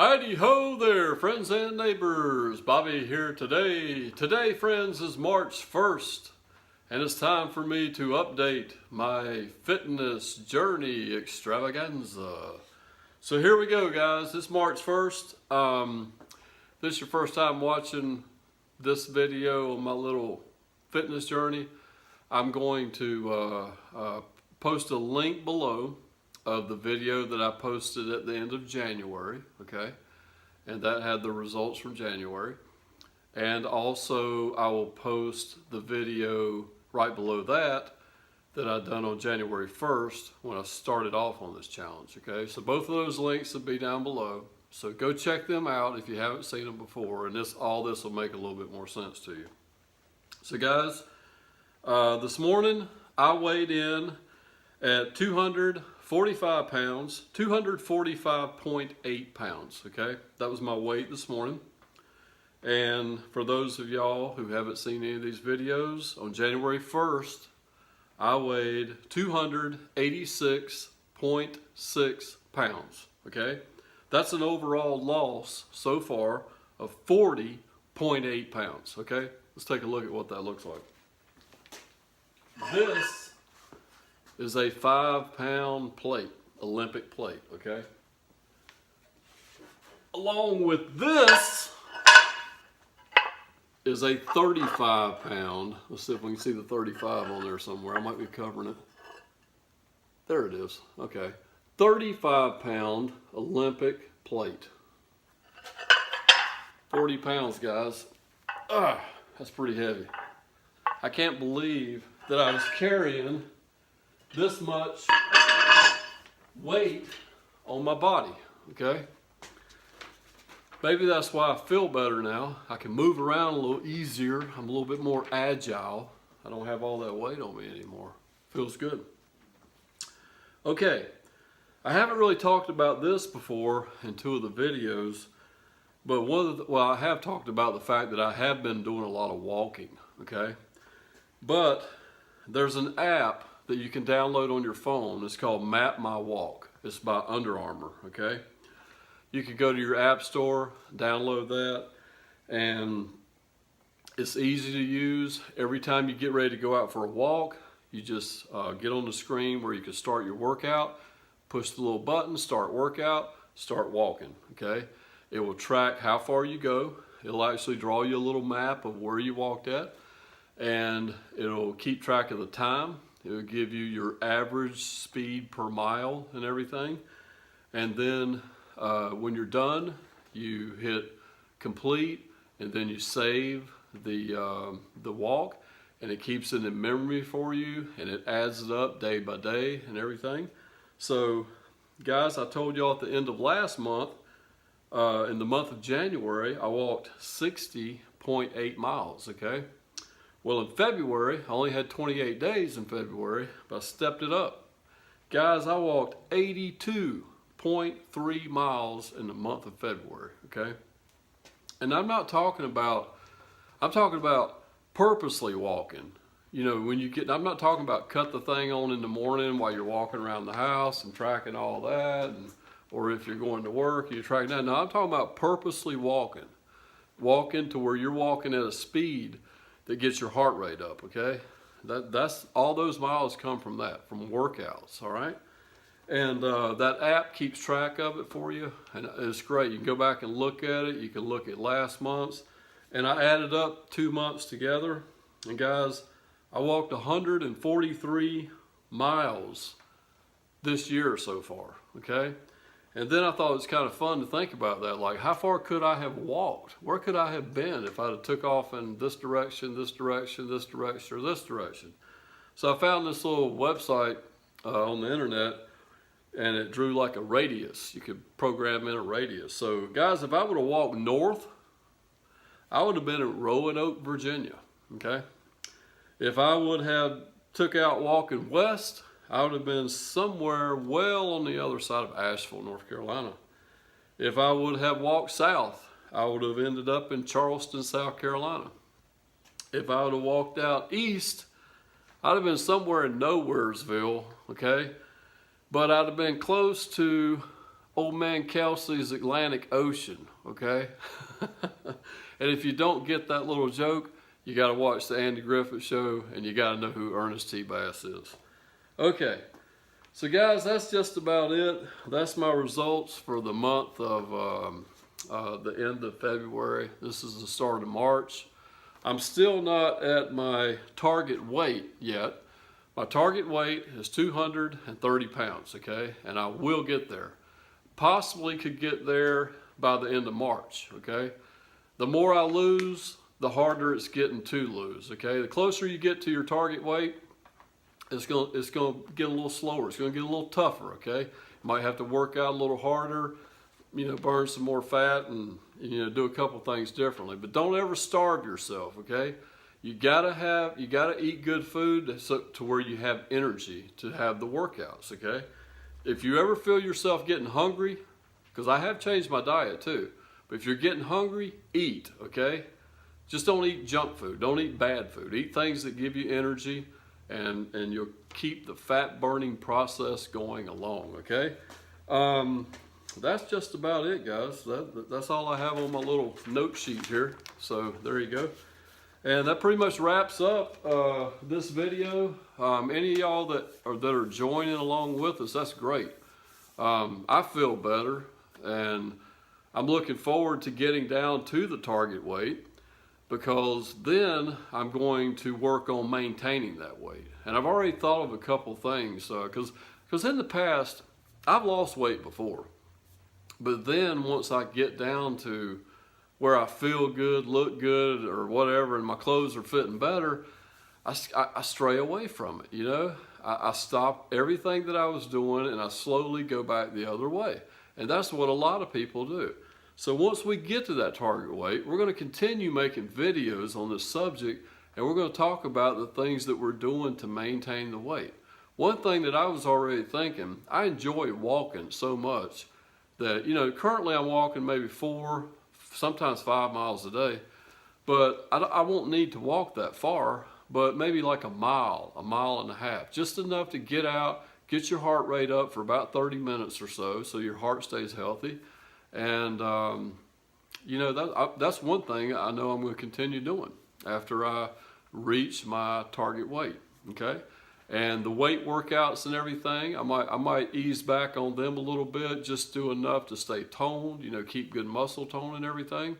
Heidi ho there, friends and neighbors. Bobby here today. Today, friends, is March 1st, and it's time for me to update my fitness journey extravaganza. So here we go, guys. It's March 1st. This is your first time watching this video on my little fitness journey. I'm going to post a link below of the video that I posted at the end of January, okay? And that had the results from January. And also I will post the video right below that I've done on January 1st when I started off on this challenge, okay? So both of those links will be down below. So go check them out if you haven't seen them before, and all this will make a little bit more sense to you. So guys, this morning I weighed in at 245 pounds, 245.8 pounds, okay? That was my weight this morning. And for those of y'all who haven't seen any of these videos, on January 1st, I weighed 286.6 pounds, okay? That's an overall loss so far of 40.8 pounds, okay? Let's take a look at what that looks like. This is a 5-pound plate, Olympic plate, okay? Along with this is a 35-pound, let's see if we can see the 35 on there somewhere. I might be covering it. There it is, okay. 35-pound Olympic plate. 40 pounds, guys. That's pretty heavy. I can't believe that I was carrying this much weight on my body, okay? Maybe that's why I feel better now. I can move around a little easier. I'm a little bit more agile. I don't have all that weight on me anymore. Feels good. Okay, I haven't really talked about this before in two of the videos, but I have talked about the fact that I have been doing a lot of walking, okay? But there's an app that you can download on your phone. It's called Map My Walk. It's by Under Armour, okay? You can go to your app store, download that, and it's easy to use. Every time you get ready to go out for a walk, you just get on the screen where you can start your workout, push the little button, start workout, start walking, okay? It will track how far you go. It'll actually draw you a little map of where you walked at, and it'll keep track of the time. It will give you your average speed per mile and everything. And then when you're done, you hit complete, and then you save the walk, and it keeps it in memory for you, and it adds it up day by day and everything. So guys, I told y'all at the end of last month, in the month of January, I walked 60.8 miles, okay? Well, in February, I only had 28 days in February, but I stepped it up. Guys, I walked 82.3 miles in the month of February, okay? And I'm talking about purposely walking. You know, I'm not talking about cut the thing on in the morning while you're walking around the house and tracking all that, or if you're going to work, you're tracking that. No, I'm talking about purposely walking. Walking to where you're walking at a speed that gets your heart rate up, okay? That's all those miles come from that, from workouts, all right? And that app keeps track of it for you, and it's great. You can go back and look at it. You can look at last month's, and I added up 2 months together, and guys, I walked 143 miles this year so far, okay? And then I thought it was kind of fun to think about that, like how far could I have walked? Where could I have been if I'd have took off in this direction, this direction, this direction, or this direction? So I found this little website on the internet, and it drew like a radius. You could program in a radius. So guys, if I would have walked north, I would have been in Roanoke, Virginia, okay? If I would have took out walking west, I would have been somewhere well on the other side of Asheville, North Carolina. If I would have walked south, I would have ended up in Charleston, South Carolina. If I would have walked out east, I'd have been somewhere in Nowheresville, okay? But I'd have been close to old man Kelsey's Atlantic Ocean, okay? And if you don't get that little joke, you got to watch the Andy Griffith Show, and you got to know who Ernest T. Bass is. Okay, so guys, that's just about it. That's my results for the month of the end of February. This is the start of March. I'm still not at my target weight yet. My target weight is 230 pounds, okay? And I will get there. Possibly could get there by the end of March, okay? The more I lose, the harder it's getting to lose, okay? The closer you get to your target weight, it's gonna get a little slower. It's gonna get a little tougher, okay? You might have to work out a little harder, you know, burn some more fat, and you know, do a couple things differently. But don't ever starve yourself, okay? You gotta eat good food to where you have energy to have the workouts, okay? If you ever feel yourself getting hungry, because I have changed my diet too, but if you're getting hungry, eat, okay? Just don't eat junk food. Don't eat bad food. Eat things that give you energy, and you'll keep the fat burning process going along, okay? That's just about it, guys. That's all I have on my little note sheet here. So there you go. And that pretty much wraps up this video. Any of y'all that are joining along with us, that's great. I feel better, and I'm looking forward to getting down to the target weight, because then I'm going to work on maintaining that weight. And I've already thought of a couple things, because in the past, I've lost weight before. But then once I get down to where I feel good, look good, or whatever, and my clothes are fitting better, I stray away from it, you know? I stop everything that I was doing, and I slowly go back the other way. And that's what a lot of people do. So once we get to that target weight, we're going to continue making videos on this subject, and we're going to talk about the things that we're doing to maintain the weight. One thing that I was already thinking, I enjoy walking so much that, you know, currently I'm walking maybe 4, sometimes 5 miles a day, but I won't need to walk that far, but maybe like a mile and a half, just enough to get out, get your heart rate up for about 30 minutes or so your heart stays healthy. And, you know, that's one thing I know I'm going to continue doing after I reach my target weight, okay? And the weight workouts and everything, I might ease back on them a little bit, just do enough to stay toned, you know, keep good muscle tone and everything.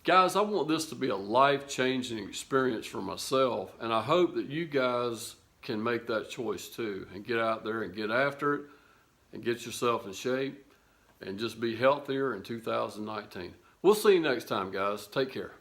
Guys, I want this to be a life-changing experience for myself, and I hope that you guys can make that choice too, and get out there and get after it, and get yourself in shape, and just be healthier in 2019. We'll see you next time, guys. Take care.